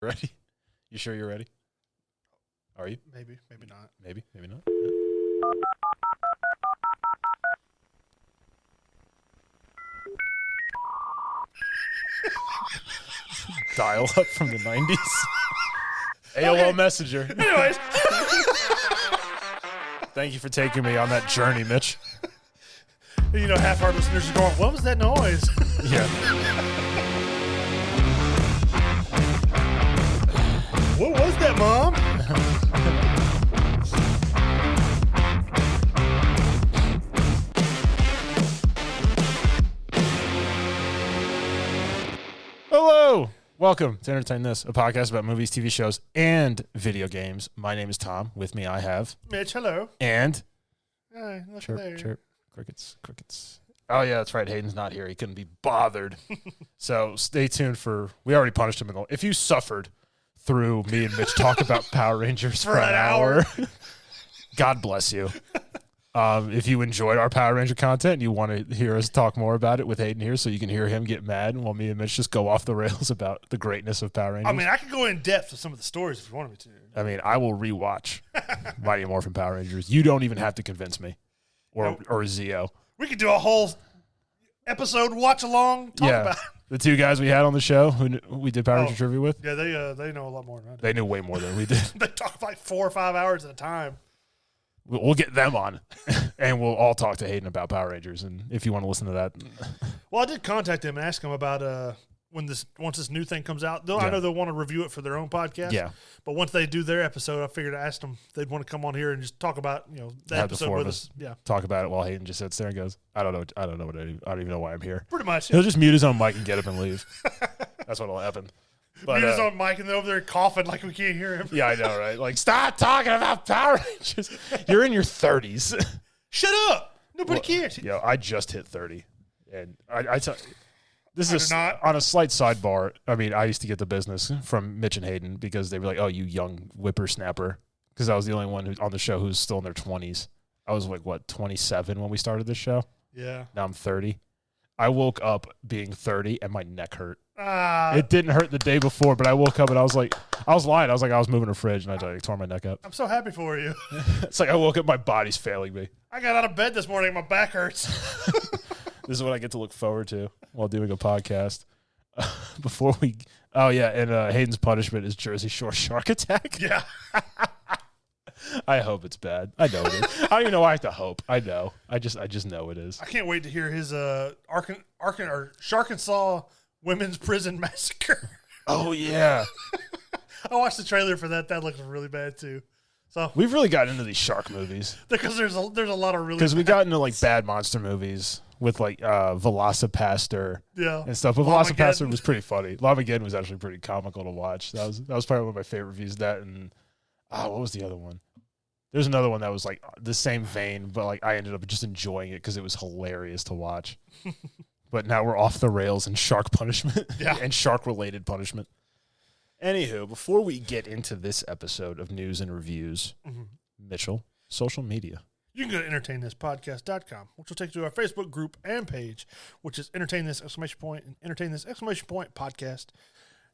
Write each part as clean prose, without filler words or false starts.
Ready? You sure you're ready? Are you? Maybe not. Maybe not. Dial up from the 90s. AOL Messenger. Anyways. Thank you for taking me on that journey, Mitch. You know, half our listeners are going, what was that noise? Yeah. What was that, Mom? Hello. Welcome to Entertain This, a podcast about movies, TV shows, and video games. My name is Tom. With me, I have Mitch, hello. And Hi, look chirp, there. chirp, crickets. Oh yeah, that's right. Hayden's not here. He couldn't be bothered. So stay tuned for. We already punished him. If you suffered through me and Mitch talk about Power Rangers for an hour, God bless you. If you enjoyed our Power Ranger content and you want to hear us talk more about it with Hayden here so you can hear him get mad while me and Mitch just go off the rails about the greatness of Power Rangers. I mean, I could go in depth with some of the stories if you wanted me to. I mean, I will rewatch Mighty Morphin Power Rangers. You don't even have to convince me or Zeo. We could do a whole episode watch along. Talk about it. The two guys we had on the show who we did Power Ranger trivia with. Yeah, they know a lot more than I do. They knew way more than we did. They talk like 4 or 5 hours at a time. We'll get them on, and we'll all talk to Hayden about Power Rangers. And if you want to listen to that, well, I did contact them and ask them about once this new thing comes out. I know they'll want to review it for their own podcast. Yeah, but once they do their episode, I figured I asked them if they'd want to come on here and just talk about that episode with us. Yeah, talk about it while Hayden just sits there and goes, I don't know I don't even know why I'm here. Pretty much, he'll just mute his own mic and get up and leave. That's what'll happen. But, mute his own mic and they're over there coughing like we can't hear him. Yeah, I know, right? Like, stop talking about Power Rangers. You're in your 30s. Shut up. Nobody cares. Yo, I just hit 30. And this is not. On a slight sidebar. I mean, I used to get the business from Mitch and Hayden because they were like, oh, you young whippersnapper. Because I was the only one on the show who's still in their 20s. I was like, 27 when we started this show? Yeah. Now I'm 30. I woke up being 30 and my neck hurt. It didn't hurt the day before, but I woke up and I was lying. I was moving a fridge and I tore my neck up. I'm so happy for you. It's like I woke up, my body's failing me. I got out of bed this morning, my back hurts. This is what I get to look forward to while doing a podcast. Before we, and Hayden's punishment is Jersey Shore Shark Attack. Yeah. I hope it's bad. I know it is. I don't even know why I have to hope. I know. I just know it is. I can't wait to hear his Sharkensaw Women's Prison Massacre. Oh yeah. I watched the trailer for that. That looks really bad too. So we've really gotten into these shark movies because there's a lot of really because we got into like bad monster movies with like Velocipaster and stuff. But Velocipaster was pretty funny. Lamageddon was actually pretty comical to watch. That was probably one of my favorite reviews. That and what was the other one? There's another one that was like the same vein, but like I ended up just enjoying it because it was hilarious to watch. But now we're off the rails in shark punishment and shark-related punishment. Anywho, before we get into this episode of news and reviews, Mitchell, social media. You can go to entertainthispodcast.com, which will take you to our Facebook group and page, which is Entertain This! And Entertain This! Podcast.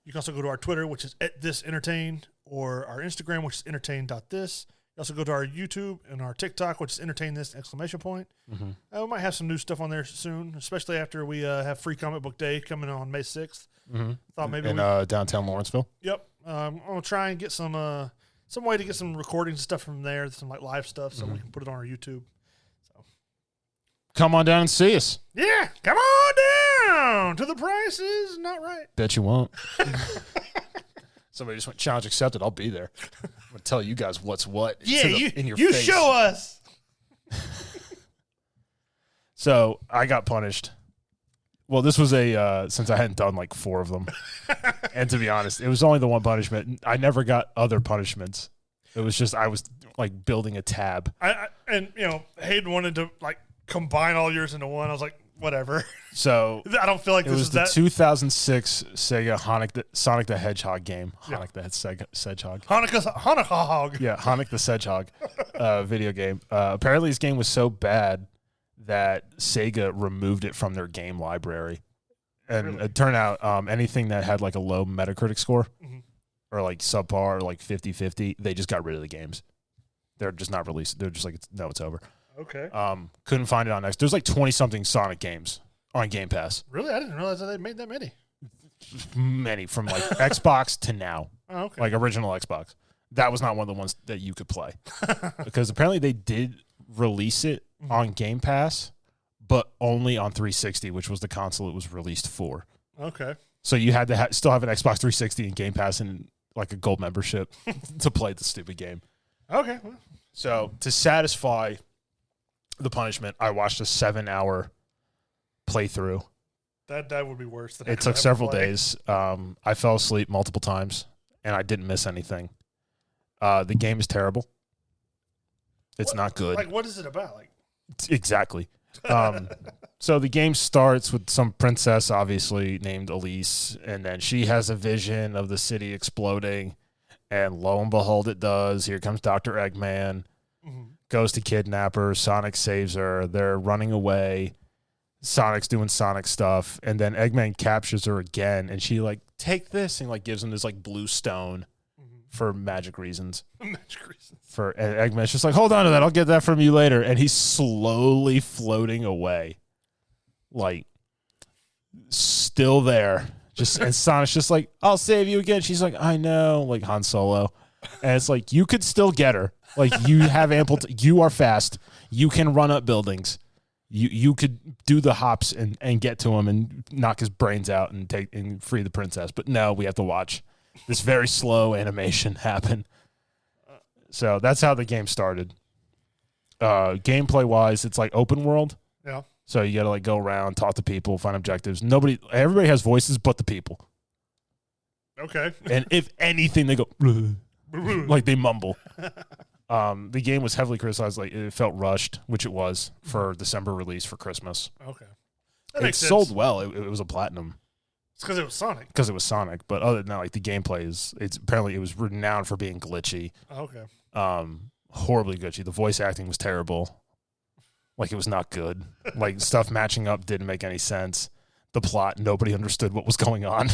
You can also go to our Twitter, which is @ThisEntertain, or our Instagram, which is entertain.this. You also go to our YouTube and our TikTok, which is Entertain This! Mm-hmm. We might have some new stuff on there soon, especially after we have Free Comic Book Day coming on May 6th. Mm-hmm. Thought maybe in downtown Lawrenceville. Yep. I'm going to try and get some way to get some recordings and stuff from there, some like live stuff, so we can put it on our YouTube. So, come on down and see us. Yeah, come on down to the Price Is Not Right. Bet you won't. Somebody just went, challenge accepted. I'll be there. I'm going to tell you guys what's what. Yeah, in your you face. show us. So I got punished. Well, this was since I hadn't done like 4 of them. And to be honest, it was only the one punishment. I never got other punishments. It was just I was like building a tab. Hayden wanted to like combine all yours into one. I was like, whatever. So I don't feel like it this was is the that. 2006 Sega Sonic the Hedgehog game. Sonic the Hedgehog. Hanukkah. Yeah, Sonic the Hedgehog video game. Apparently, this game was so bad that Sega removed it from their game library. And it turned out anything that had like a low Metacritic score or like subpar, like 50-50, they just got rid of the games. They're just not released. They're just like, no, it's over. Okay. Couldn't find it on X. There's like 20-something Sonic games on Game Pass. Really? I didn't realize that they made that many. Many, from like Xbox to now. Oh, okay. Like original Xbox. That was not one of the ones that you could play. Because apparently they did release it on Game Pass, but only on 360, which was the console it was released for. Okay. So you had to still have an Xbox 360 and Game Pass and like a gold membership to play the stupid game. Okay. So to satisfy the punishment, I watched a 7-hour playthrough. That would be worse than it took several days. I fell asleep multiple times, and I didn't miss anything. The game is terrible. It's not good. Like, what is it about? Like, exactly. So the game starts with some princess, obviously named Elise, and then she has a vision of the city exploding, and lo and behold, it does. Here comes Dr. Eggman, goes to kidnap her. Sonic saves her. They're running away. Sonic's doing Sonic stuff, and then Eggman captures her again, and she like, take this, and like gives him this like blue stone for magic reasons. Magic reasons. And Eggman's just like, hold on to that, I'll get that from you later, and he's slowly floating away, like still there. Just and Sonic's just like, I'll save you again. She's like, I know, like Han Solo, and it's like you could still get her. Like you have ample. You are fast. You can run up buildings. You could do the hops and get to him and knock his brains out and free the princess. But no, we have to watch this very slow animation happen. So that's how the game started. Gameplay wise, it's like open world. Yeah. So you got to like go around, talk to people, find objectives. Everybody has voices but the people. Okay. And if anything, they go like they mumble. The game was heavily criticized. Like it felt rushed, which it was for December release for Christmas. Okay. It sold well. It was a platinum. It's because it was Sonic. Because it was Sonic. But other than that, like the gameplay apparently it was renowned for being glitchy. Okay. Horribly glitchy. The voice acting was terrible. Like it was not good. Like stuff matching up didn't make any sense. The plot, nobody understood what was going on.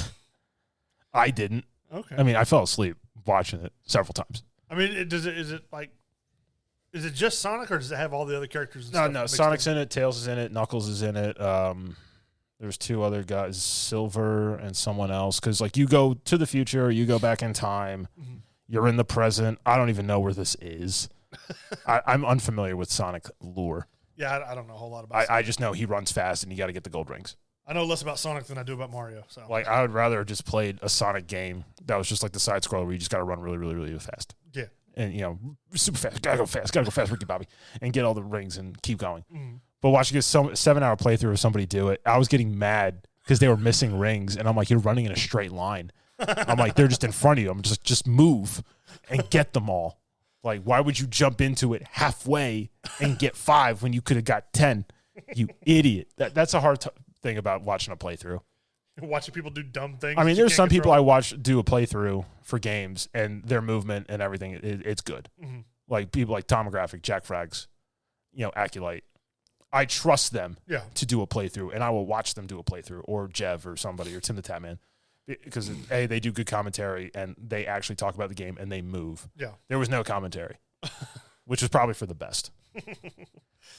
I didn't. Okay. I mean, I fell asleep watching it several times. I mean, is it just Sonic, or does it have all the other characters? And No. Sonic's in it. Tails is in it. Knuckles is in it. There's two other guys, Silver and someone else. Because like you go to the future, you go back in time. You're in the present. I don't even know where this is. I'm unfamiliar with Sonic lore. Yeah, I don't know a whole lot about Sonic. I just know he runs fast and you got to get the gold rings. I know less about Sonic than I do about Mario. So like I would rather have just played a Sonic game that was just like the side scroller where you just got to run really, really, really fast. Yeah. And, super fast. Gotta go fast, Ricky Bobby. And get all the rings and keep going. But watching a 7-hour playthrough of somebody do it, I was getting mad because they were missing rings. And I'm like, you're running in a straight line. I'm like, they're just in front of you. I'm just move and get them all. Like, why would you jump into it halfway and get 5 when you could have got 10? You idiot. That's a hard thing about watching a playthrough. Watching people do dumb things. I mean, there's some people I watch do a playthrough for games, and their movement and everything, it's good. Like people like Tomographic, Jack Frags, Aculite. I trust them to do a playthrough, and I will watch them do a playthrough, or Jev or somebody, or Tim the Tatman. Because, A, they do good commentary, and they actually talk about the game, and they move. Yeah. There was no commentary, which was probably for the best.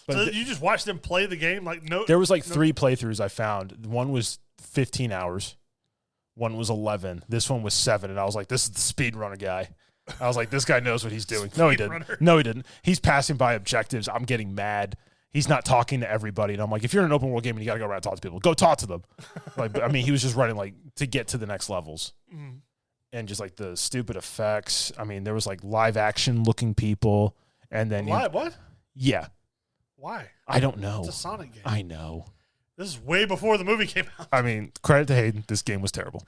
But so you just watched them play the game? There was 3 playthroughs I found. One was 15 hours. One was 11. This one was 7, and I was like, this is the speedrunner guy. I was like, this guy knows what he's doing. No, he didn't. He's passing by objectives. I'm getting mad. He's not talking to everybody. And I'm like, if you're in an open world game and you got to go around and talk to people, go talk to them. He was just running to get to the next levels. And just the stupid effects. I mean, there was live action looking people. And then what? Yeah. Why? I don't know. It's a Sonic game. I know. This is way before the movie came out. I mean, credit to Hayden. This game was terrible.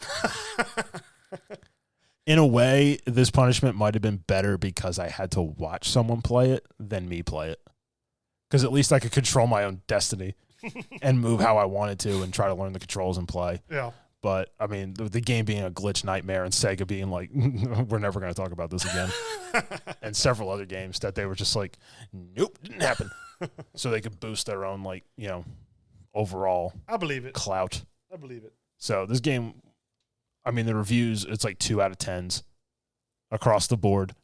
In a way, this punishment might have been better because I had to watch someone play it than me play it. Because at least I could control my own destiny and move how I wanted to and try to learn the controls and play. Yeah. But, I mean, the game being a glitch nightmare and Sega being like, we're never going to talk about this again. And several other games that they were just like, nope, didn't happen. So they could boost their own, overall I believe it. clout. I believe it. So this game, I mean, the reviews, it's 2 out of 10s. across the board.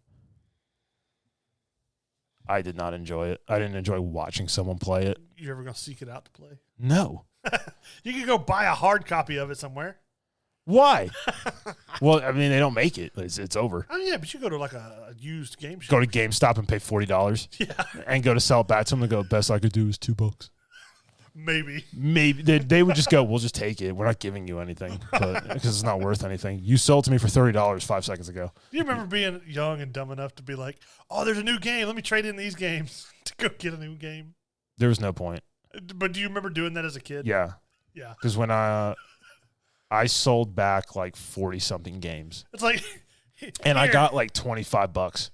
I did not enjoy it. I didn't enjoy watching someone play it. You ever going to seek it out to play? No. You could go buy a hard copy of it somewhere. Why? Well, I mean, they don't make it. It's over. Oh, yeah, but you go to like a used game shop. Go to GameStop and pay $40. Yeah. And go to sell it back to them and go, best I could do is $2. Maybe. They would just go, we'll just take it. We're not giving you anything because it's not worth anything. You sold to me for $30 5 seconds ago. Do you remember being young and dumb enough to be like, oh, there's a new game. Let me trade in these games to go get a new game? There was no point. But do you remember doing that as a kid? Yeah. Yeah. Because when I sold back like 40-something games. It's like... And I got like $25.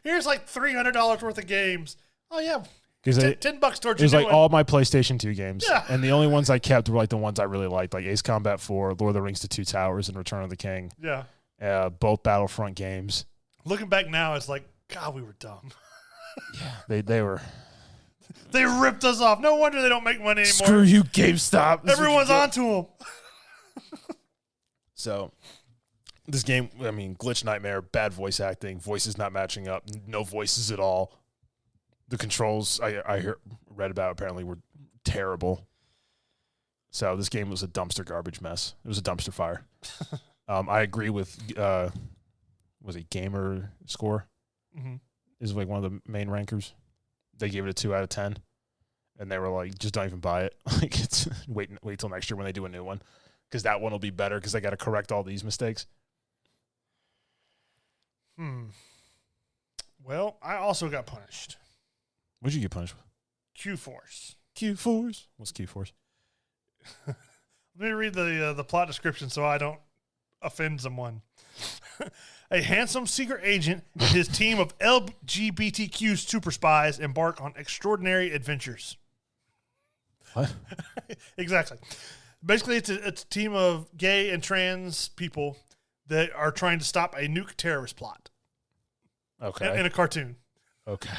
Here's like $300 worth of games. Oh, yeah. $10 towards your It was like all my PlayStation 2 games. Yeah. And the only ones I kept were like the ones I really liked, like Ace Combat 4, Lord of the Rings: The Two Towers, and Return of the King. Yeah. Both Battlefront games. Looking back now, it's like, God, we were dumb. Yeah. They were. They ripped us off. No wonder they don't make money anymore. Screw you, GameStop. Everyone's onto them. So, this game, I mean, glitch nightmare, bad voice acting, voices not matching up, no voices at all. The controls I read about apparently were terrible. So this game was a dumpster garbage mess. It was a dumpster fire. I agree with, was it Gamer Score? Mm-hmm. Is like one of the main rankers. They gave it a 2 out of 10. And they were like, just don't even buy it. Like, it's wait till next year when they do a new one. Because that one will be better because they got to correct all these mistakes. Well, I also got punished. What'd you get punished with? Q-Force. Q-Force? What's Q-Force? Let me read the plot description so I don't offend someone. A handsome secret agent and his team of LGBTQ super spies embark on extraordinary adventures. What? Exactly. Basically, it's a team of gay and trans people that are trying to stop a nuke terrorist plot. Okay. In a cartoon. Okay.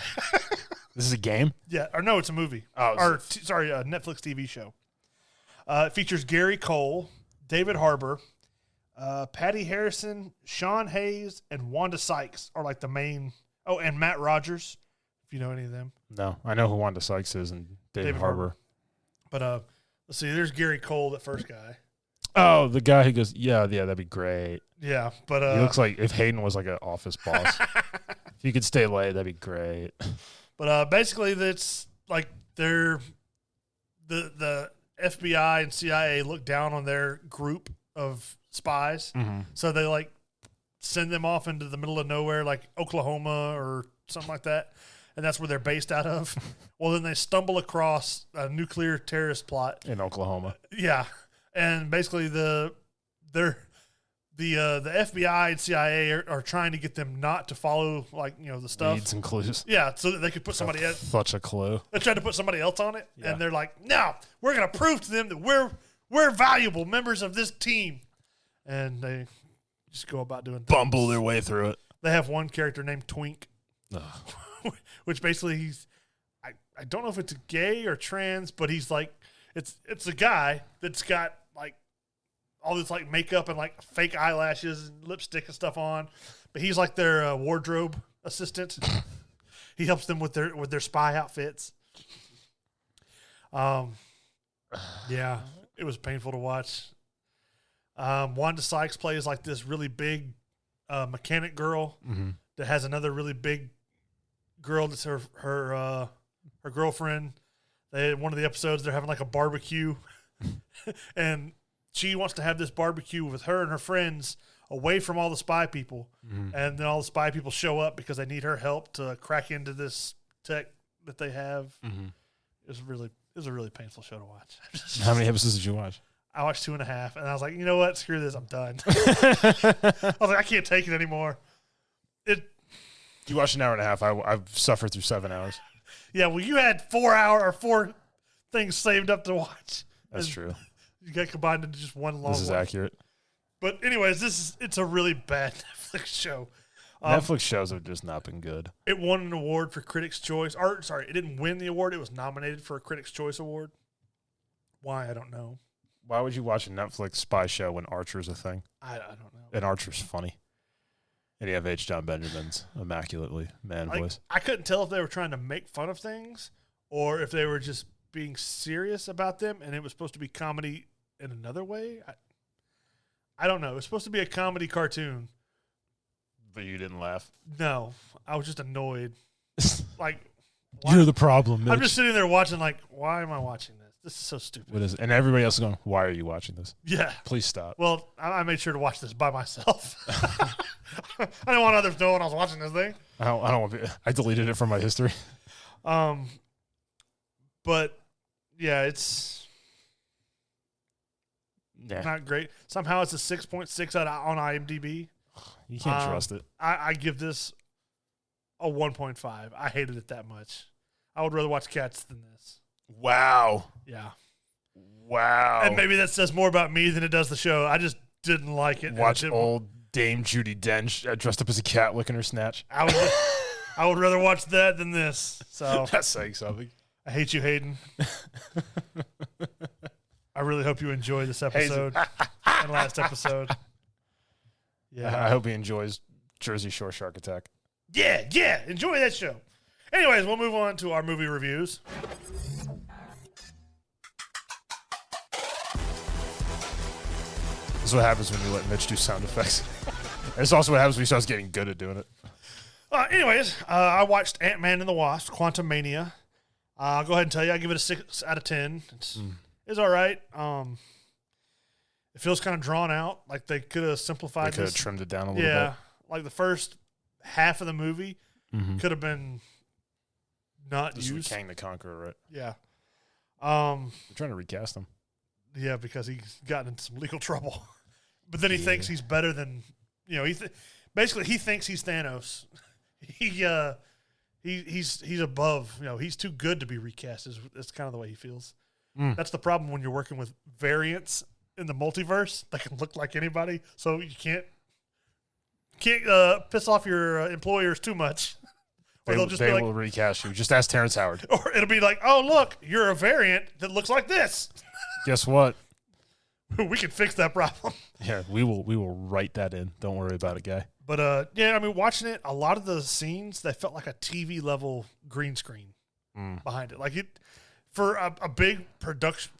This is a game? Yeah. Or no, it's a movie. Oh, a Netflix TV show. It features Gary Cole, David Harbour, Patty Harrison, Sean Hayes, and Wanda Sykes are like the main. Oh, and Matt Rogers, if you know any of them. No, I know who Wanda Sykes is and David Harbour. But let's see. There's Gary Cole, the first guy. Oh, the guy who goes, yeah, that'd be great. Yeah, but he looks like if Hayden was like an office boss. If he could stay late, that'd be great. But basically, that's like the FBI and CIA look down on their group of spies, so they like send them off into the middle of nowhere, like Oklahoma or something like that, and that's where they're based out of. Well, then they stumble across a nuclear terrorist plot in Oklahoma. Yeah, and basically the FBI and CIA are trying to get them not to follow, like, you know, the stuff. Needs and clues. Yeah, so that they could put somebody else. Such a clue. They tried to put somebody else on it, and they're like, no, we're going to prove to them that we're valuable members of this team. And they just go about doing things. Bumble their way through it. They have one character named Twink, which basically he's, I don't know if it's gay or trans, but he's like, it's a guy that's got like all this like makeup and like fake eyelashes and lipstick and stuff on, but he's like their wardrobe assistant. He helps them with their spy outfits. Yeah, it was painful to watch. Wanda Sykes plays like this really big mechanic girl that has another really big girl that's her girlfriend. One of the episodes they're having like a barbecue, and she wants to have this barbecue with her and her friends away from all the spy people. And then all the spy people show up because they need her help to crack into this tech that they have. It was a really painful show to watch. How many episodes did you watch? I watched 2.5, and I was like, you know what? Screw this. I'm done. I was like, I can't take it anymore. You watched an hour and a half. I've suffered through 7 hours. Yeah, well, you had 4 things saved up to watch. That's true. You got combined into just one long one. This is accurate. But anyways, it's a really bad Netflix show. Netflix shows have just not been good. It won an award for Critics' Choice. It didn't win the award. It was nominated for a Critics' Choice Award. Why, I don't know. Why would you watch a Netflix spy show when Archer's a thing? I don't know. And Archer's funny. And you have H. John Benjamin's immaculately man voice. I couldn't tell if they were trying to make fun of things or if they were just being serious about them, and it was supposed to be comedy in another way. I don't know. It was supposed to be a comedy cartoon. But you didn't laugh? No. I was just annoyed. Like, you're the problem, Mitch. I'm just sitting there watching like, why am I watching this? This is so stupid. What is it? And everybody else is going, why are you watching this? Yeah. Please stop. Well, I made sure to watch this by myself. I didn't want others knowing I was watching this thing. I don't want to I deleted it from my history. But yeah, it's not great. Somehow it's a 6.6 on IMDb. You can't trust it. I give this a 1.5. I hated it that much. I would rather watch Cats than this. Wow. Yeah. Wow. And maybe that says more about me than it does the show. I just didn't like it. Watch old Dame Judi Dench dressed up as a cat licking her snatch. I would rather watch that than this. So that's saying something. I hate you, Hayden. I really hope you enjoy this episode and last episode. Yeah, I hope he enjoys Jersey Shore Shark Attack. Yeah, enjoy that show. Anyways, we'll move on to our movie reviews. This is what happens when you let Mitch do sound effects. And it's also what happens when he starts getting good at doing it. Anyways, I watched Ant-Man and the Wasp, Quantumania. I'll go ahead and tell you, I give it a 6 out of 10. It's all right. It feels kind of drawn out. Like they could have simplified this. They could have trimmed it down a little bit. Yeah, like the first half of the movie could have been not this used. This is Kang the Conqueror, right? Yeah. We're trying to recast him. Yeah, because he's gotten into some legal trouble. But then he thinks he's better than, basically he thinks he's Thanos. He's above, he's too good to be recast. Is kind of the way he feels. That's the problem when you're working with variants in the multiverse that can look like anybody. So you can't piss off your employers too much. Or they will recast you. Just ask Terrence Howard. Or it'll be like, oh, look, you're a variant that looks like this. Guess what? We can fix that problem. Yeah, we will write that in. Don't worry about it, guy. But, watching it, a lot of the scenes, they felt like a TV level green screen behind it. Like for a big production,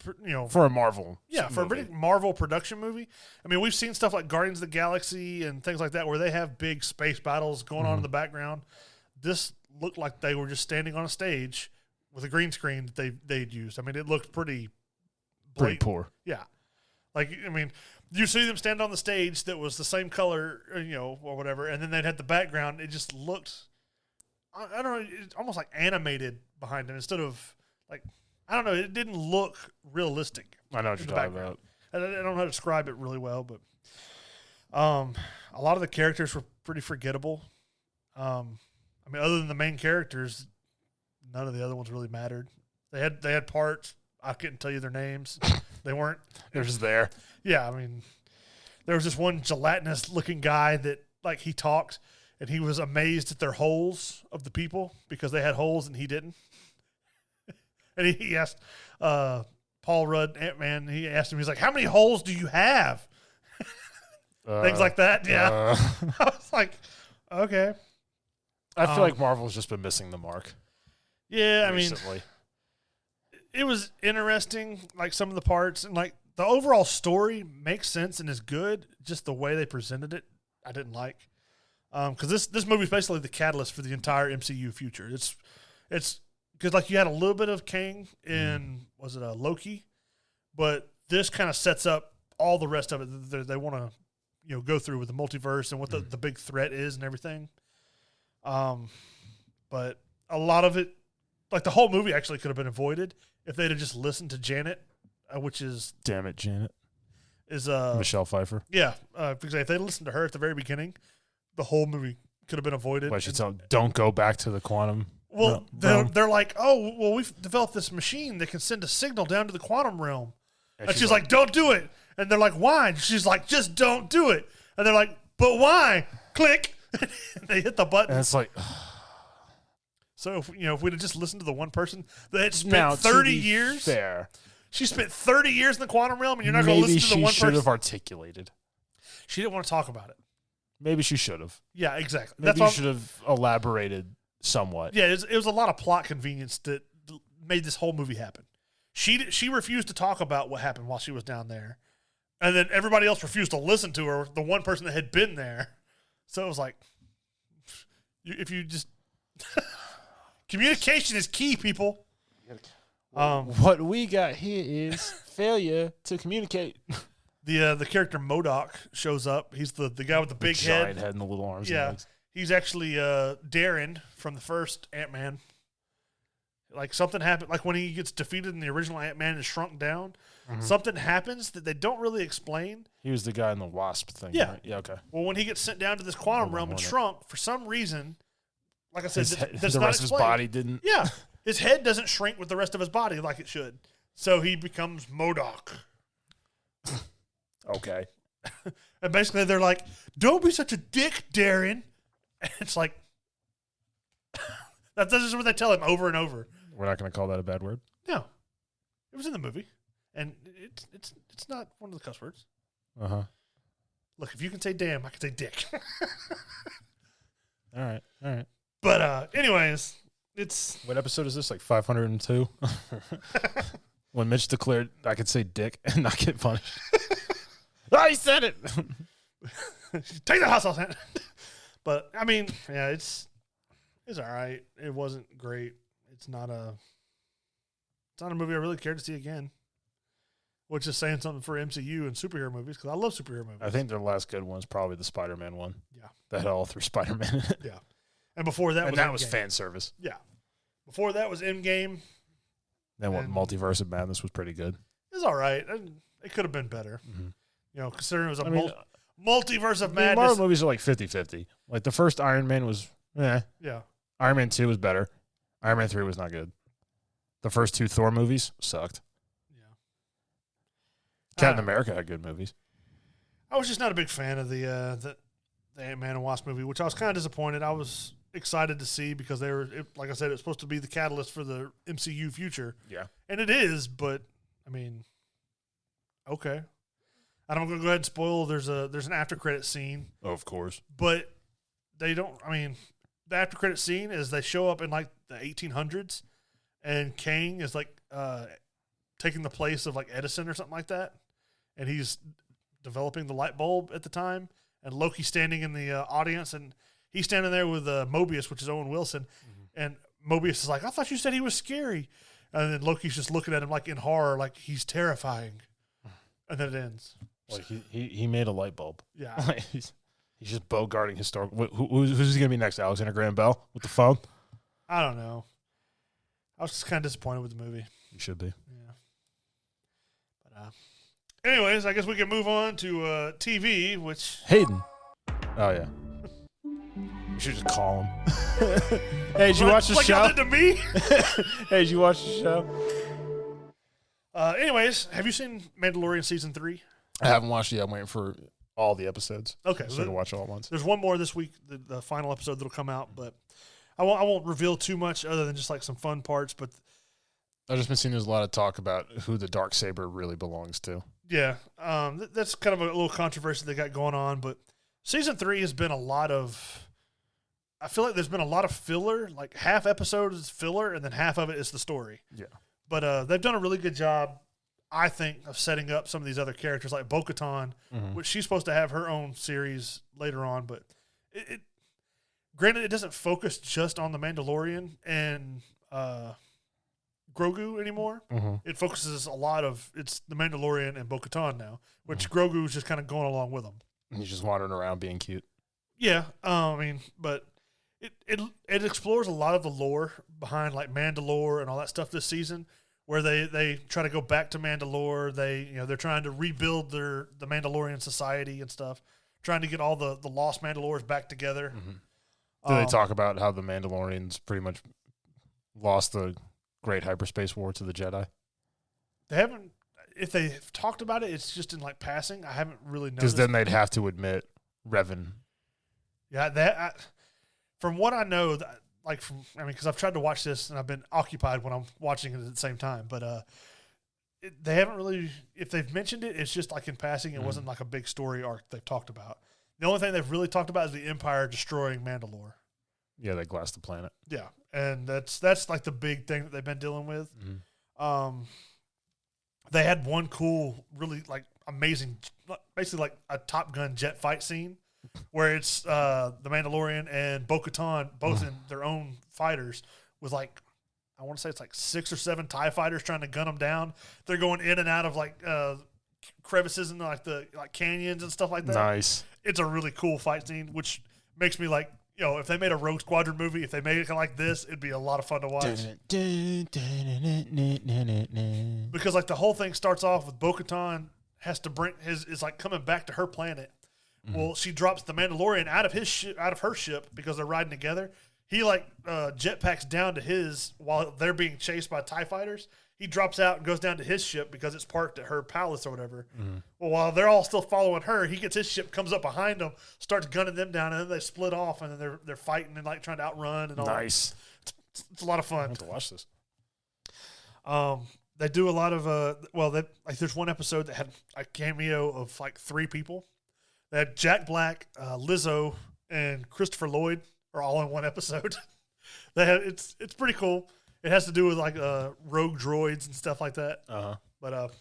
For a Marvel. Yeah, for a big Marvel production movie. I mean, we've seen stuff like Guardians of the Galaxy and things like that where they have big space battles going on in the background. This looked like they were just standing on a stage with a green screen that they'd used. I mean, it looked pretty poor. Yeah. Like, you see them stand on the stage that was the same color, or whatever, and then they'd had the background. It just looked, I don't know, almost like animated behind them instead of, like, I don't know, it didn't look realistic. I know what you're talking about. I don't know how to describe it really well, but a lot of the characters were pretty forgettable. Other than the main characters, none of the other ones really mattered. They had parts. I couldn't tell you their names. They weren't. They're just there. Yeah, there was this one gelatinous-looking guy that, like, he talked, and he was amazed at their holes of the people because they had holes and he didn't. And he asked Paul Rudd, Ant-Man, he asked him, he's like, how many holes do you have? Things like that, yeah. I was like, okay. I feel like Marvel's just been missing the mark. Yeah, recently. It was interesting, like some of the parts, and like the overall story makes sense and is good. Just the way they presented it, I didn't like. Because this movie is basically the catalyst for the entire MCU future. It's because like you had a little bit of Kang in was it Loki, but this kind of sets up all the rest of it. They want to go through with the multiverse and what the big threat is and everything. But a lot of it, like the whole movie actually could have been avoided if they'd have just listened to Janet, which is... Damn it, Janet. Is Michelle Pfeiffer. Yeah. Because if they'd listened to her at the very beginning, the whole movie could have been avoided. Why should tell them, don't go back to the quantum Well, they're like, oh, well, we've developed this machine that can send a signal down to the quantum realm. And she's like, don't do it. And they're like, why? And she's like, just don't do it. And they're like, but why? Click. They hit the button. And it's like... So, if we'd have just listened to the one person that had spent 30 years. Fair. She spent 30 years in the quantum realm, and you're not going to listen to the one person. Maybe she should have articulated. She didn't want to talk about it. Maybe she should have. Yeah, exactly. Maybe you should have elaborated somewhat. Yeah, it was a lot of plot convenience that made this whole movie happen. She refused to talk about what happened while she was down there, and then everybody else refused to listen to her. The one person that had been there, so it was like, if you just communication is key, people. What we got here is failure to communicate. The character MODOK shows up. He's the guy with the big giant head and the little arms. Yeah, and legs. He's actually Darren from the first Ant-Man. Like something happened, like when he gets defeated in the original Ant-Man and shrunk down, something happens that they don't really explain. He was the guy in the Wasp thing. Yeah, right? Yeah. Okay. Well, when he gets sent down to this quantum realm and shrunk, for some reason, like I said, the rest of his body didn't. Yeah, his head doesn't shrink with the rest of his body like it should, so he becomes MODOK. Okay. And basically, they're like, "Don't be such a dick, Darren." And it's like, that's just what they tell him over and over. We're not going to call that a bad word. No, it was in the movie, and it's not one of the cuss words. Look, if you can say "damn," I can say "dick." All right. But anyways, it's what episode is this? Like 502. When Mitch declared I could say "dick" and not get punished. Oh, he said it. Take the hot sauce, man. But I mean, yeah, it's all right. It wasn't great. It's not a movie I really care to see again. Which is saying something for MCU and superhero movies, because I love superhero movies. I think their last good one is probably the Spider-Man one. Yeah, that had all three Spider-Man in it. Yeah, and before that, was fan service. Yeah, before that was Endgame. Then Multiverse of Madness was pretty good. It was all right. It could have been better. Mm-hmm. You know, considering it was multiverse of madness. Marvel movies are like 50-50. Like the first Iron Man was, Yeah. Iron Man 2 was better. Iron Man 3 was not good. The first two Thor movies sucked. Yeah. Captain America had good movies. I was just not a big fan of the Ant-Man and Wasp movie, which I was kind of disappointed. I was excited to see because like I said, it's supposed to be the catalyst for the MCU future. Yeah. And it is, but I mean, okay. I'm going to go ahead and spoil. There's an after credit scene. Oh, of course. But they don't. I mean, the after credit scene is they show up in like the 1800s, and Kang is like taking the place of like Edison or something like that, and he's developing the light bulb at the time. And Loki's standing in the audience, and he's standing there with Mobius, which is Owen Wilson, and Mobius is like, "I thought you said he was scary," and then Loki's just looking at him like in horror, like he's terrifying, and then it ends. Like he made a light bulb. Yeah. He's just bogarting historical. Who's he going to be next? Alexander Graham Bell with the phone? I don't know. I was just kind of disappointed with the movie. You should be. Yeah. But anyways, I guess we can move on to TV, which Hayden. Oh yeah. You should just call him. Hey, did you watch the show? Like to me? Hey, did you watch the show? Anyways, have you seen Mandalorian season 3? I haven't watched it yet. I'm waiting for all the episodes. Okay. So I can watch all at once. There's one more this week, the final episode that'll come out, but I won't reveal too much other than just like some fun parts. But I've just been seeing there's a lot of talk about who the Darksaber really belongs to. Yeah. That's kind of a little controversy they got going on, but season 3 has been I feel like there's been a lot of filler, like half episode is filler and then half of it is the story. Yeah. But they've done a really good job, I think, of setting up some of these other characters like Bo-Katan, which she's supposed to have her own series later on. But granted, it doesn't focus just on the Mandalorian and Grogu anymore. It focuses a lot of it's the Mandalorian and Bo-Katan now, which Grogu is just kind of going along with them. He's just wandering around being cute. Yeah, I mean, but it explores a lot of the lore behind like Mandalore and all that stuff this season, where they try to go back to Mandalore. They're trying to rebuild the Mandalorian society and stuff, trying to get all the lost Mandalores back together. Do they talk about how the Mandalorians pretty much lost the Great Hyperspace War to the Jedi? They haven't. If they've talked about it, it's just in like passing. I haven't really noticed. Because then they'd have to admit Revan. Yeah, from what I know, because I've tried to watch this and I've been occupied when I'm watching it at the same time. But they haven't really. If they've mentioned it, it's just like in passing. It wasn't like a big story arc they've talked about. The only thing they've really talked about is the Empire destroying Mandalore. Yeah, they glassed the planet. Yeah, and that's like the big thing that they've been dealing with. Mm-hmm. They had one cool, really like amazing, basically like a Top Gun jet fight scene where it's the Mandalorian and Bo-Katan both in their own fighters with like, I want to say it's like 6 or 7 TIE fighters trying to gun them down. They're going in and out of like crevices and like canyons and stuff like that. Nice. It's a really cool fight scene, which makes me like, if they made a Rogue Squadron movie, if they made it like this, it'd be a lot of fun to watch. Because like the whole thing starts off with Bo-Katan has to bring is like coming back to her planet. Mm-hmm. Well, she drops the Mandalorian out of her ship because they're riding together. He like jetpacks down to his while they're being chased by TIE fighters. He drops out and goes down to his ship because it's parked at her palace or whatever. Mm-hmm. Well, while they're all still following her, he gets his ship, comes up behind them, starts gunning them down, and then they split off, and then they're fighting and like trying to outrun and all. Nice. It's a lot of fun. I have to watch this. They do a lot of there's one episode that had a cameo of like 3 people. They had Jack Black, Lizzo, and Christopher Lloyd are all in one episode. It's pretty cool. It has to do with like rogue droids and stuff like that. But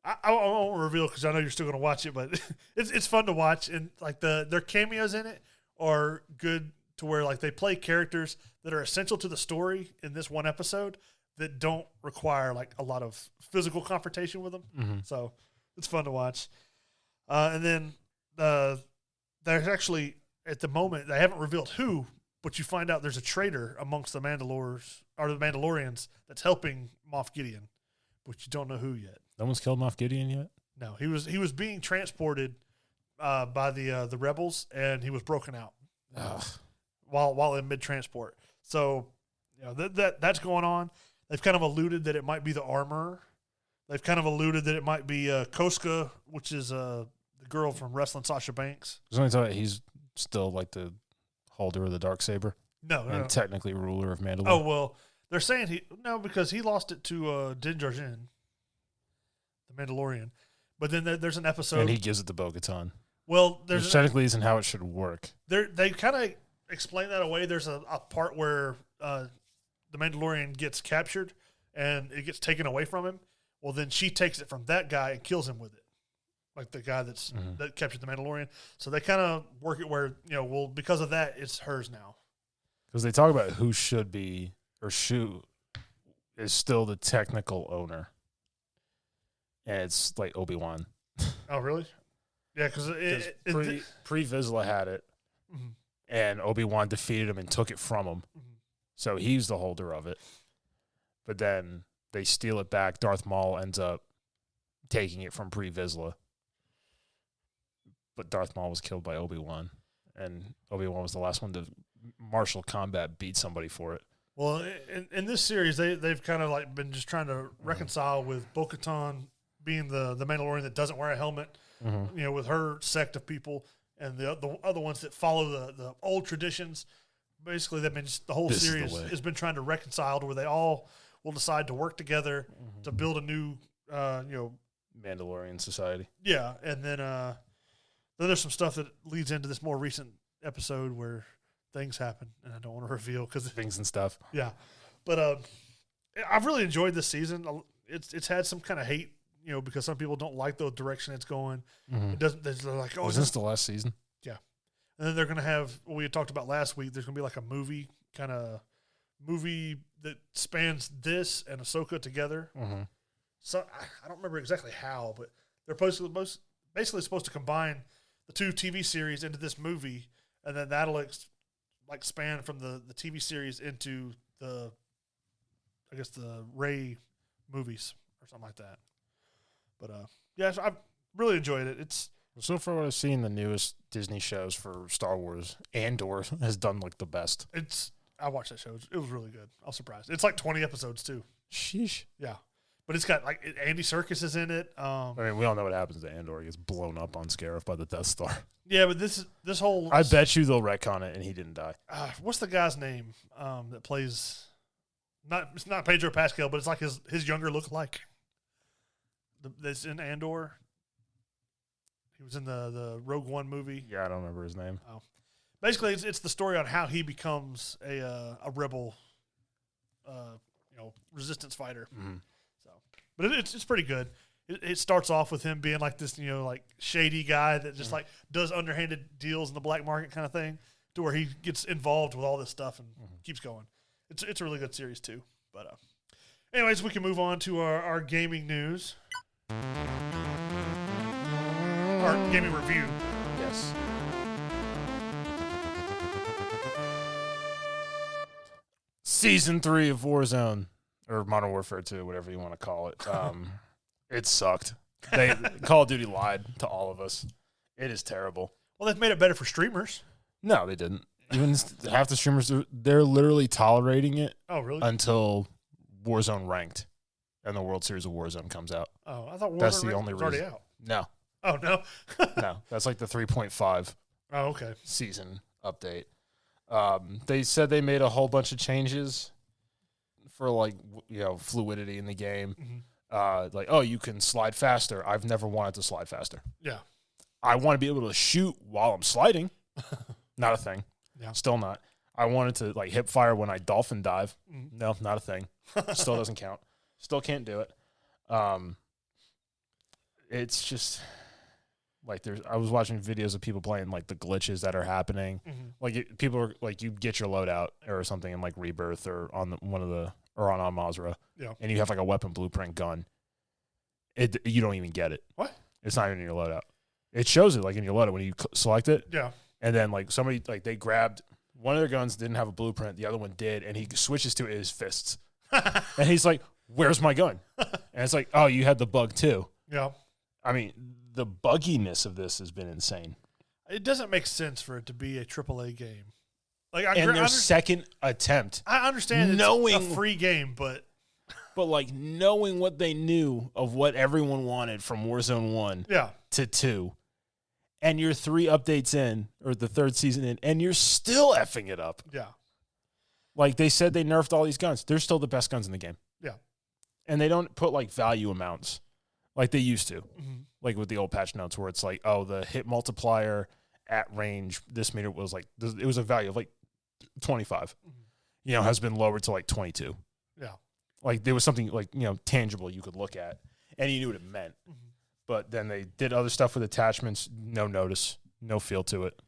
I won't reveal because I know you're still going to watch it. But it's fun to watch, and like their cameos in it are good to where like they play characters that are essential to the story in this one episode that don't require like a lot of physical confrontation with them. Mm-hmm. So it's fun to watch. And then there's actually at the moment they haven't revealed who. But you find out there's a traitor amongst the Mandalorians that's helping Moff Gideon, but you don't know who yet. No one's killed Moff Gideon yet? No, he was being transported by the rebels, and he was broken out while in mid transport. So that's going on. They've kind of alluded that it might be the armorer. They've kind of alluded that it might be Koska, which is the girl from Wrestling Sasha Banks. I was only talking he's still like the holder of the Darksaber? No. Technically ruler of Mandalore. Oh, well, they're saying because he lost it to Din Djarin, the Mandalorian. But then there's an episode. And he gives it to Bo-Katan. Well, which technically isn't how it should work. They kind of explain that away. There's a part where the Mandalorian gets captured and it gets taken away from him. Well, then she takes it from that guy and kills him with it. Like the guy that captured the Mandalorian. So they kind of work it where, because of that, it's hers now. Because they talk about who should be, or Shu is still the technical owner. And it's like Obi-Wan. Oh, really? Yeah, because Pre-Vizsla had it, mm-hmm. and Obi-Wan defeated him and took it from him. Mm-hmm. So he's the holder of it. But then they steal it back. Darth Maul ends up taking it from Pre-Vizsla. But Darth Maul was killed by Obi-Wan, and Obi-Wan was the last one to martial combat beat somebody for it. Well, in this series, they've kind of like been just trying to reconcile with Bo-Katan being the Mandalorian that doesn't wear a helmet, mm-hmm. With her sect of people, and the other ones that follow the old traditions. Basically, they've been the whole series has been trying to reconcile to where they all will decide to work together mm-hmm. to build a new, Mandalorian society. Yeah, and then there's some stuff that leads into this more recent episode where things happen, and I don't want to reveal because things and stuff. Yeah, but I've really enjoyed this season. It's had some kind of hate, because some people don't like the direction it's going. Mm-hmm. It doesn't. They're like, is this the last season? Yeah, and then they're gonna have what we had talked about last week. There's gonna be like a movie that spans this and Ahsoka together. Mm-hmm. So I don't remember exactly how, but they're basically supposed to combine the 2 TV series into this movie, and then that'll span from the TV series into the Rey movies or something like that. But I've really enjoyed it. So far what I've seen, the newest Disney shows for Star Wars, Andor has done like the best. I watched that show. It was really good. I was surprised. It's like 20 episodes too. Sheesh. Yeah. But it's got like Andy Serkis is in it. We all know what happens to Andor. He gets blown up on Scarif by the Death Star. Yeah, but this whole... I bet you they'll retcon it and he didn't die. What's the guy's name that plays... It's not Pedro Pascal, but it's like his younger lookalike. That's in Andor. He was in the Rogue One movie. Yeah, I don't remember his name. Oh. Basically, it's the story on how he becomes a rebel, resistance fighter. Mm-hmm. So, but it's pretty good. It starts off with him being like this, like shady guy that just like does underhanded deals in the black market kind of thing, to where he gets involved with all this stuff and keeps going. It's a really good series too. But anyways, we can move on to our gaming news, our gaming review. Yes. Season 3 of Warzone, or Modern Warfare 2, whatever you want to call it. It sucked. Call of Duty lied to all of us. It is terrible. Well, they've made it better for streamers. No, they didn't. Even half the streamers, they're literally tolerating it. Oh, really? Until Warzone ranked and the World Series of Warzone comes out. Oh, I thought Warzone that's the only was reason. already out. No. Oh, no? No, that's like the 3.5 okay. season update. They said they made a whole bunch of changes for fluidity in the game. Mm-hmm. You can slide faster. I've never wanted to slide faster. Yeah. I want to be able to shoot while I'm sliding. Not a thing. Yeah. Still not. I wanted to hip fire when I dolphin dive. Mm-hmm. No, not a thing. Still doesn't count. Still can't do it. It's just I was watching videos of people playing the glitches that are happening. Mm-hmm. People are you get your loadout or something in Rebirth or on on Al-Mazrah. Yeah. And you have a weapon blueprint gun. You don't even get it. What? It's not even in your loadout. It shows it in your loadout when you select it. Yeah. And then somebody they grabbed one of their guns, didn't have a blueprint, the other one did, and he switches to his fists. And he's like, "Where's my gun?" And it's like, "Oh, you had the bug too." Yeah. I mean, the bugginess of this has been insane. It doesn't make sense for it to be a AAA game. Their second attempt. I understand it's a free game, but knowing what they knew of what everyone wanted from Warzone 1 to 2, and you're 3 updates in, or the 3rd season in, and you're still effing it up. Yeah. They said they nerfed all these guns. They're still the best guns in the game. Yeah. And they don't put value amounts like they used to. Mm-hmm. With the old patch notes where it's the hit multiplier at range, this meter was it was a value of 25. Mm-hmm. Has been lowered to 22. Yeah. There was something tangible you could look at and you knew what it meant. Mm-hmm. But then they did other stuff with attachments, no notice, no feel to it.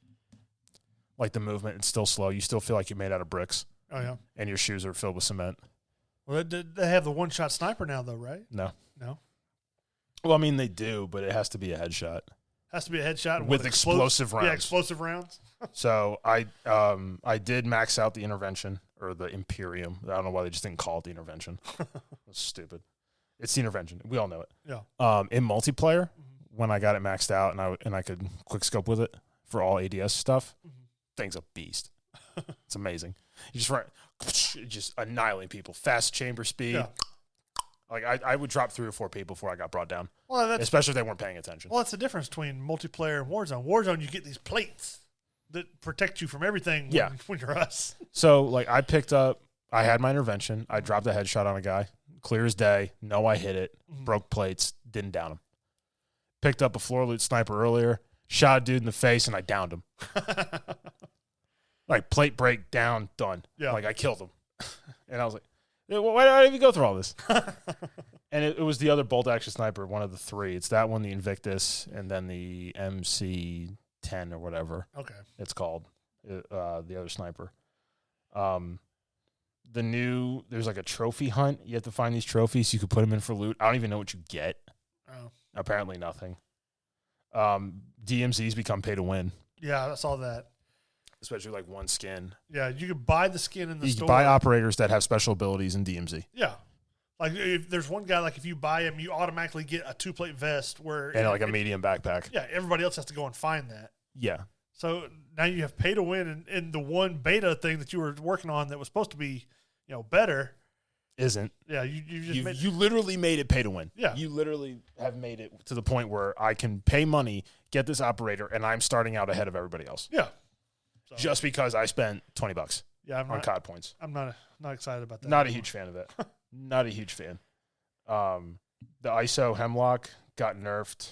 The movement, it's still slow. You still feel like you're made out of bricks. Oh, yeah. And your shoes are filled with cement. Well, they have the one-shot sniper now, though, right? No. No? Well, I mean, they do, but it has to be a headshot. Has to be a headshot with explosive rounds. Yeah, explosive rounds. So I did max out the intervention, or the Imperium. I don't know why they just didn't call it the intervention. That's stupid. It's the intervention. We all know it. Yeah. In multiplayer, when I got it maxed out and I could quick scope with it for all ADS stuff, thing's a beast. It's amazing. You just annihilate people. Fast chamber speed. Yeah. I would drop 3 or 4 people before I got brought down. Well, especially if they weren't paying attention. Well, that's the difference between multiplayer and Warzone. Warzone, you get these plates that protect you from everything when you're us. So, I had my intervention. I dropped a headshot on a guy. Clear as day. No, I hit it. Broke plates. Didn't down him. Picked up a floor loot sniper earlier. Shot a dude in the face, and I downed him. Plate break, down, done. Yeah. I killed him. And I was like, why did I even go through all this? And it was the other bolt action sniper, one of the 3. It's that one, the Invictus, and then the MC-10 or whatever. Okay. It's called, the other sniper. There's a trophy hunt. You have to find these trophies. You could put them in for loot. I don't even know what you get. Oh. Apparently nothing. DMZs become pay to win. Yeah, I saw that. Especially one skin. Yeah, you could buy the skin in the store. You can buy operators that have special abilities in DMZ. Yeah. If there's one guy, if you buy him, you automatically get a 2-plate vest and a medium backpack. Yeah, everybody else has to go and find that. Yeah. So now you have pay to win, and the one beta thing that you were working on that was supposed to be, better. Isn't. Yeah, you literally made it pay to win. Yeah. You literally have made it to the point where I can pay money, get this operator, and I'm starting out ahead of everybody else. Yeah. So. Just because I spent $20 on COD points. I'm not excited about that. Not a huge fan of it. Not a huge fan. The ISO Hemlock got nerfed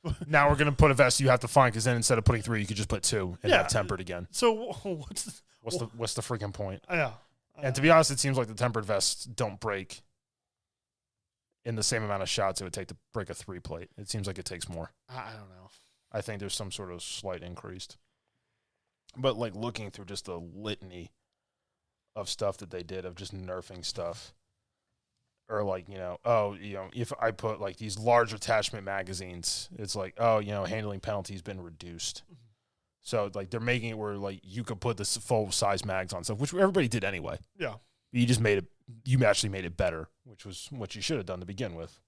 Now we're gonna put a vest you have to find, because then instead of putting 3, you could just put 2 and have tempered again. So what's the freaking point? Yeah. And to be honest, it seems like the tempered vests don't break in the same amount of shots it would take to break a 3 plate. It seems like it takes more. I don't know. I think there's some sort of slight increase. But like looking through just the litany of stuff that they did of just nerfing stuff, or like, if I put like these large attachment magazines, it's like, handling penalties been reduced. Mm-hmm. So like they're making it where like you could put this full size mags on stuff, which everybody did anyway. Yeah. You actually made it better, which was what you should have done to begin with.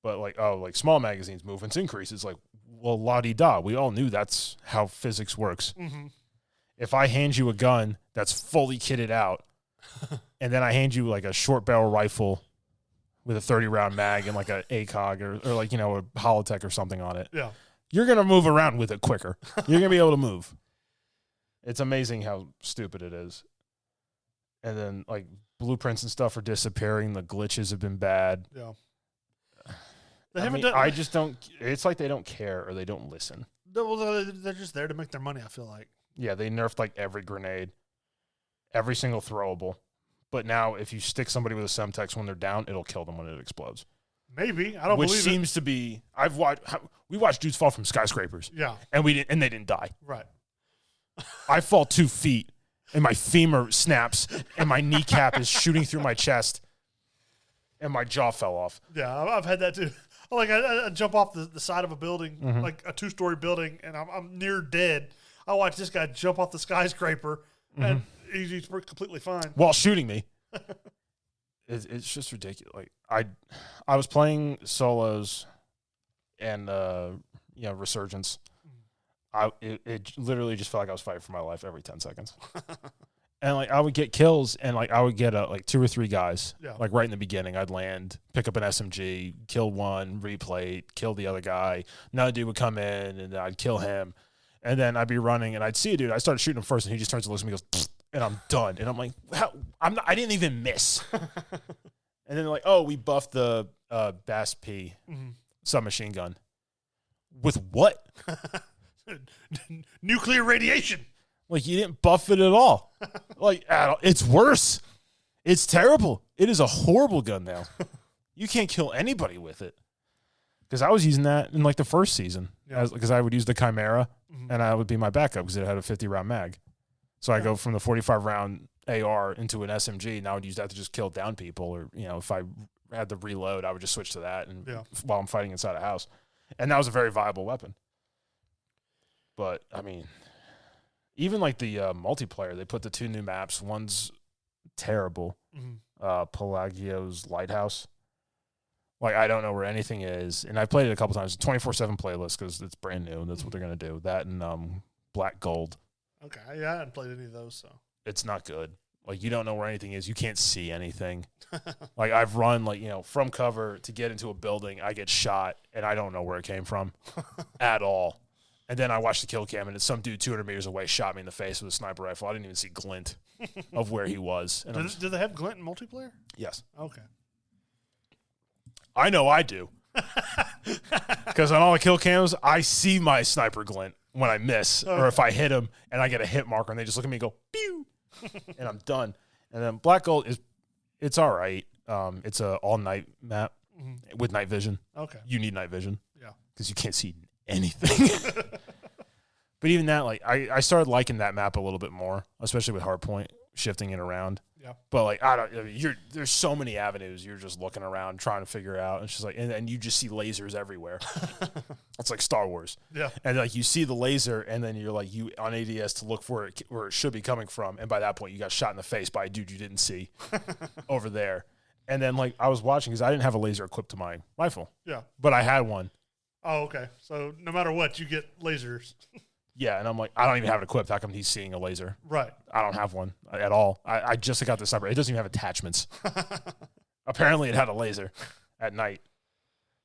But like, like small magazines, movements increase. It's like, well, la-di-da. We all knew that's how physics works. Mm-hmm. If I hand you a gun that's fully kitted out, and then I hand you like a short barrel rifle with a 30-round mag and like a ACOG or like, a Holotech or something on it, you're going to move around with it quicker. You're going to be able to move. It's amazing how stupid it is. And then like blueprints and stuff are disappearing. The glitches have been bad. Yeah. I just don't. It's like they don't care or they don't listen. Well, they're just there to make their money, I feel like. Yeah, they nerfed like every grenade, every single throwable. But now if you stick somebody with a Semtex when they're down, it'll kill them when it explodes. Maybe. I don't believe it. Which seems to be. We watched dudes fall from skyscrapers. Yeah. And they didn't die. Right. I fall 2 feet and my femur snaps and my kneecap is shooting through my chest and my jaw fell off. Yeah, I've had that too. Like I jump off the side of a building, like a 2-story building, and I'm near dead. I watch this guy jump off the skyscraper, and he's completely fine while shooting me. It's just ridiculous. Like I was playing solos, and Resurgence. It literally just felt like I was fighting for my life every 10 seconds. And like I would get kills, and like I would get like 2 or 3 guys. Yeah. Like right in the beginning, I'd land, pick up an SMG, kill one, replay, kill the other guy. Another dude would come in, and I'd kill him, and then I'd be running, and I'd see a dude. I started shooting him first, and he just turns to look at me, and goes, and I'm done. And I'm like, I didn't even miss. And then like, we buffed the Bass P submachine gun. With what? Nuclear radiation. Like, you didn't buff it at all. Like, it's worse. It's terrible. It is a horrible gun now. You can't kill anybody with it. Because I was using that in, like, the first season. Because I would use the Chimera, and I would be my backup because it had a 50-round mag. So I go from the 45-round AR into an SMG, and I would use that to just kill down people. Or, if I had to reload, I would just switch to that and while I'm fighting inside a house. And that was a very viable weapon. But, I mean... Even like the multiplayer, they put the 2 new maps. One's terrible. Pelagio's Lighthouse. Like, I don't know where anything is. And I played it a couple times. 24/7 playlist because it's brand new. And that's what they're going to do. That and Black Gold. Okay. Yeah, I hadn't played any of those. So it's not good. Like, you don't know where anything is. You can't see anything. Like, I've run, like, from cover to get into a building. I get shot, and I don't know where it came from at all. And then I watched the kill cam, and it's some dude 200 meters away shot me in the face with a sniper rifle. I didn't even see glint of where he was. And did they have glint in multiplayer? Yes. Okay. I know I do. Because on all the kill cams, I see my sniper glint when I miss, or if I hit him and I get a hit marker, and they just look at me and go, pew, and I'm done. And then Black Gold it's all right. It's a all-night map with night vision. Okay. You need night vision. Yeah. Because you can't see anything. But even that, like, I started liking that map a little bit more, especially with hardpoint shifting it around. Yeah. But like, there's so many avenues. You're just looking around trying to figure out. And it's just like, and you just see lasers everywhere. It's like Star Wars. Yeah. And like, you see the laser, and then you're like, you on ADS to look for it where it should be coming from. And by that point, you got shot in the face by a dude you didn't see over there. And then like, I was watching because I didn't have a laser equipped to my rifle. Yeah. But I had one. Oh, okay. So no matter what, you get lasers. Yeah, and I'm like, I don't even have it equipped. How come he's seeing a laser? Right. I don't have one at all. I just got the sniper. It doesn't even have attachments. Apparently, it had a laser at night.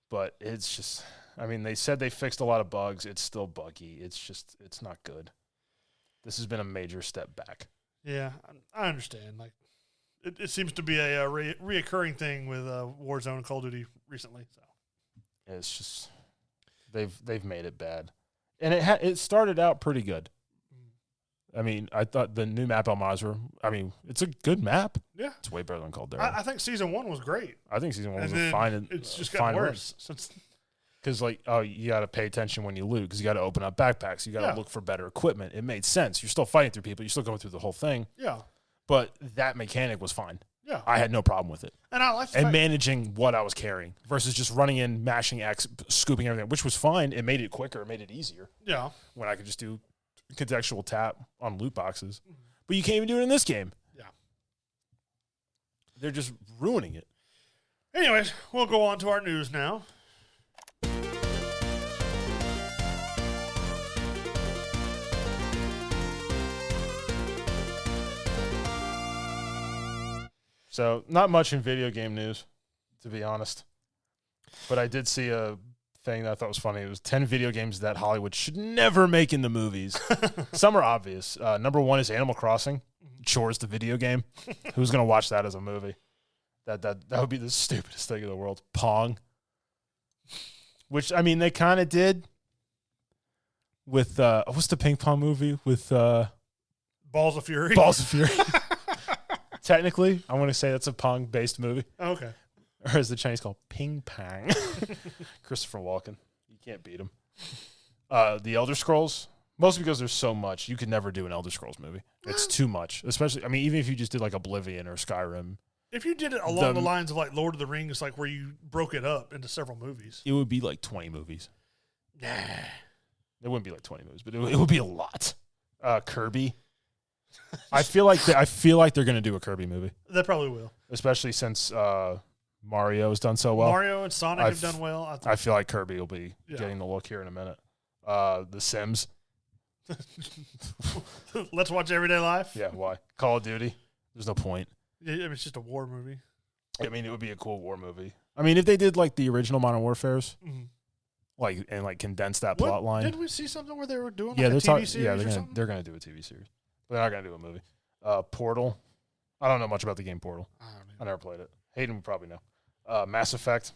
But it's just, I mean, they said they fixed a lot of bugs. It's still buggy. It's not good. This has been a major step back. Yeah, I understand. Like, it seems to be a reoccurring thing with Warzone and Call of Duty recently. So it's just... They've made it bad, and it started out pretty good. I mean, I thought the new map El Mazrah, I mean, it's a good map. Yeah. It's way better than Caldera. I think Season 1 was great. I think Season 1 was a fine. It's just gotten worse. Because, you got to pay attention when you loot because you got to open up backpacks. You got to look for better equipment. It made sense. You're still fighting through people. You're still going through the whole thing. Yeah. But that mechanic was fine. Yeah. I had no problem with it. And I liked managing what I was carrying versus just running in, mashing X, scooping everything, which was fine. It made it quicker. It made it easier. Yeah. When I could just do contextual tap on loot boxes. But you can't even do it in this game. Yeah. They're just ruining it. Anyways, we'll go on to our news now. So, not much in video game news, to be honest. But I did see a thing that I thought was funny. It was 10 video games that Hollywood should never make in the movies. Some are obvious. Number 1 is Animal Crossing. Chores the video game. Who's going to watch that as a movie? That would be the stupidest thing in the world. Pong. Which, I mean, they kind of did with, what's the ping pong movie? With Balls of Fury. Balls of Fury. Technically, I want to say that's a Pong-based movie. Oh, okay. Or as the Chinese call, Ping Pong. Christopher Walken. You can't beat him. The Elder Scrolls, mostly because there's so much. You could never do an Elder Scrolls movie. It's too much. Especially, I mean, even if you just did like Oblivion or Skyrim. If you did it along the lines of like Lord of the Rings, like where you broke it up into several movies. It would be like 20 movies. Nah. It wouldn't be like 20 movies, but it would be a lot. Kirby. I feel like they're going to do a Kirby movie. They probably will. Especially since Mario has done so well. Mario and Sonic have done well. I feel like Kirby will be getting the look here in a minute. The Sims. Let's watch Everyday Life. Yeah, why? Call of Duty. There's no point. Yeah, it's just a war movie. I mean, it would be a cool war movie. I mean, if they did like the original Modern Warfares, and condense that plot line. Didn't we see something where they were doing like a TV series or something? They're going to do a TV series. But they're not going to do a movie. Portal. I don't know much about the game Portal. I never played it. Hayden would probably know. Mass Effect.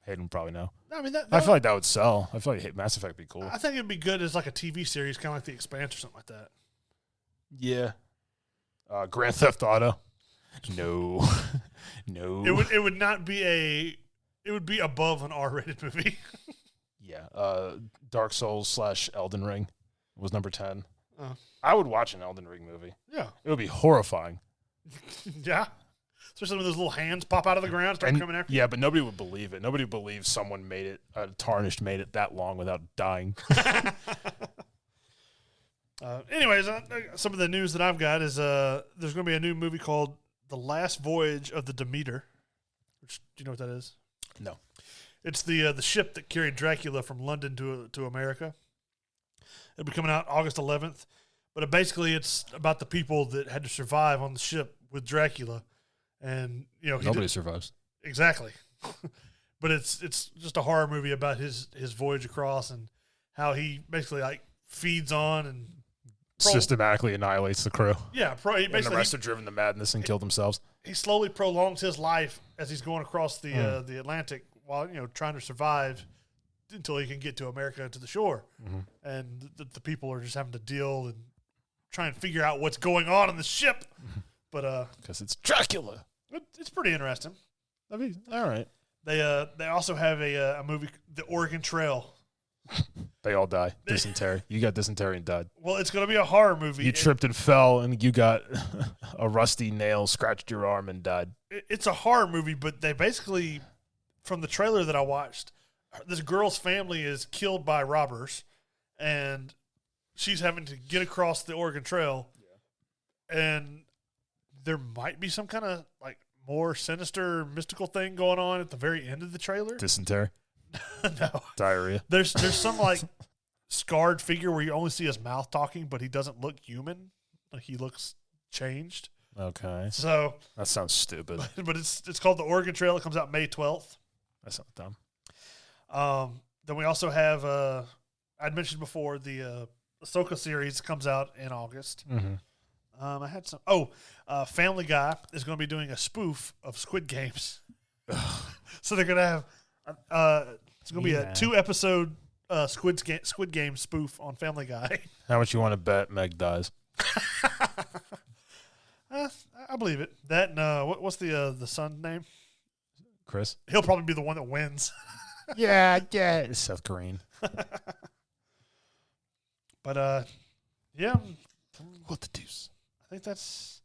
Hayden would probably know. I mean, I feel like that would sell. I feel like Mass Effect would be cool. I think it'd be good as like a TV series, kind of like The Expanse or something like that. Yeah. Grand Theft Auto. No. No. It would not be it would be above an R-rated movie. Yeah. Dark Souls / Elden Ring was number 10. I would watch an Elden Ring movie. Yeah. It would be horrifying. Yeah. Especially when those little hands pop out of the ground and start coming after you. Yeah, but nobody would believe it. Nobody would believe someone Tarnished made it that long without dying. Anyways, some of the news that I've got is there's going to be a new movie called The Last Voyage of the Demeter. Which, do you know what that is? No. It's the ship that carried Dracula from London to America. It'll be coming out August 11th. But basically, it's about the people that had to survive on the ship with Dracula. And, nobody survives. Exactly. But it's just a horror movie about his voyage across and how he basically like feeds on and systematically annihilates the crew. Yeah, and the rest are driven to madness and kill themselves. He slowly prolongs his life as he's going across the Atlantic while trying to survive until he can get to America to the shore. Mm-hmm. And the people are just having to deal and try and figure out what's going on in the ship. But because it's Dracula, it's pretty interesting. I mean, all right. They also have a movie, The Oregon Trail. They all die. Dysentery. You got dysentery and died. Well, it's going to be a horror movie. You tripped and fell, and you got a rusty nail scratched your arm and died. It's a horror movie, but they basically, from the trailer that I watched, this girl's family is killed by robbers, and she's having to get across the Oregon Trail, and there might be some kind of like more sinister, mystical thing going on at the very end of the trailer. Dysentery. No. Diarrhea. There's some like scarred figure where you only see his mouth talking, but he doesn't look human. Like he looks changed. Okay. So that sounds stupid. But it's called The Oregon Trail. It comes out May 12th. That's not dumb. Then we also have I'd mentioned before the Ahsoka series comes out in August. Mm-hmm. I had some. Family Guy is going to be doing a spoof of Squid Games. So they're going to have. It's going to be a 2-episode Squid Game spoof on Family Guy. How much you want to bet Meg dies? I believe it. That and what's the son's name? Chris. He'll probably be the one that wins. yeah. It's Seth Green. But yeah. What the deuce? I think that's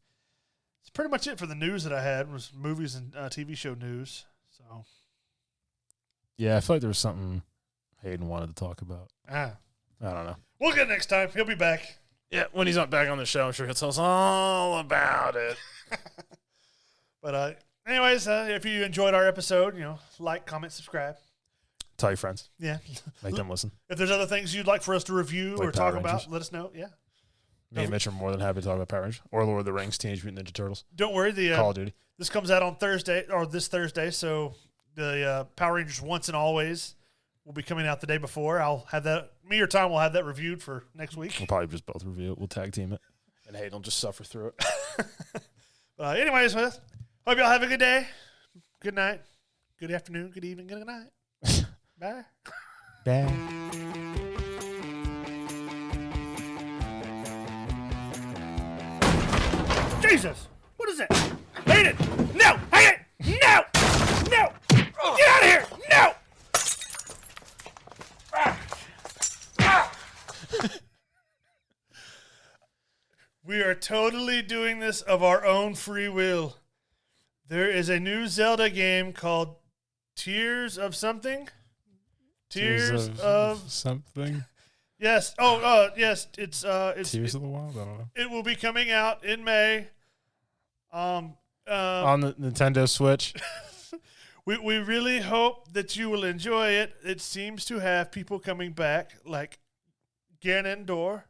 pretty much it for the news that I had was movies and TV show news. So. Yeah, I feel like there was something Hayden wanted to talk about. I don't know. We'll get it next time. He'll be back. Yeah, when he's not back on the show, I'm sure he'll tell us all about it. But anyways, if you enjoyed our episode, like, comment, subscribe. Tell your friends. Yeah. Make them listen. If there's other things you'd like for us to review or talk about, let us know. Yeah. Me and Mitch are more than happy to talk about Power Rangers or Lord of the Rings, Teenage Mutant Ninja Turtles. Don't worry. Call of Duty. This comes out on this Thursday, so the Power Rangers Once and Always will be coming out the day before. I'll have that. Me or Tom will have that reviewed for next week. We'll probably just both review it. We'll tag team it. And Hayden will just suffer through it. Anyways, hope y'all have a good day, good night, good afternoon, good evening, good night. Bye. Bye. Jesus! What is it? Hayden! No! Hayden! No! No! Get out of here! No! We are totally doing this of our own free will. There is a new Zelda game called Tears of something? Tears of something? Yes. Yes. It's Tears of the Wild? I don't know. It will be coming out in May. On the Nintendo Switch. We really hope that you will enjoy it. It seems to have people coming back, like Ganondorf,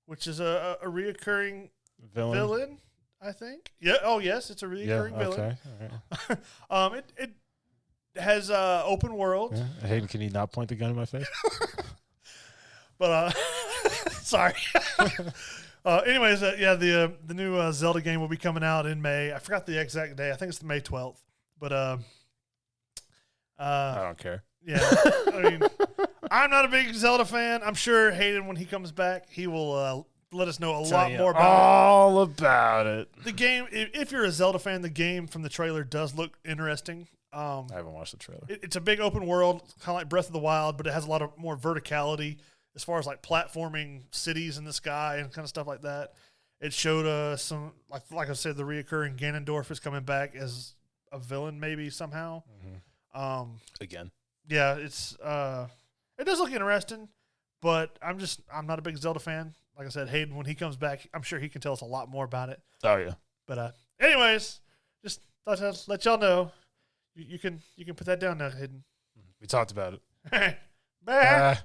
which is a reoccurring villain, I think. Yeah. Oh, yes, it's a reoccurring villain. Okay. All right. It has open world. Yeah. Hayden, can you not point the gun in my face? But sorry. Anyways, the new Zelda game will be coming out in May. I forgot the exact day. I think it's May 12th. But I don't care. Yeah, I mean, I'm not a big Zelda fan. I'm sure Hayden, when he comes back, he will let us know a lot more about all about it. The game. If you're a Zelda fan, the game from the trailer does look interesting. I haven't watched the trailer. It's a big open world, kind of like Breath of the Wild, but it has a lot of more verticality as far as like platforming cities in the sky and kind of stuff like that. It showed some, like I said, the reoccurring Ganondorf is coming back as a villain, maybe somehow. Mm-hmm. Again. Yeah, it does look interesting, but I'm not a big Zelda fan. Like I said, Hayden, when he comes back, I'm sure he can tell us a lot more about it. Oh yeah. But anyways, just thought I'd let y'all know. You can put that down now, Hayden. We talked about it. Bye.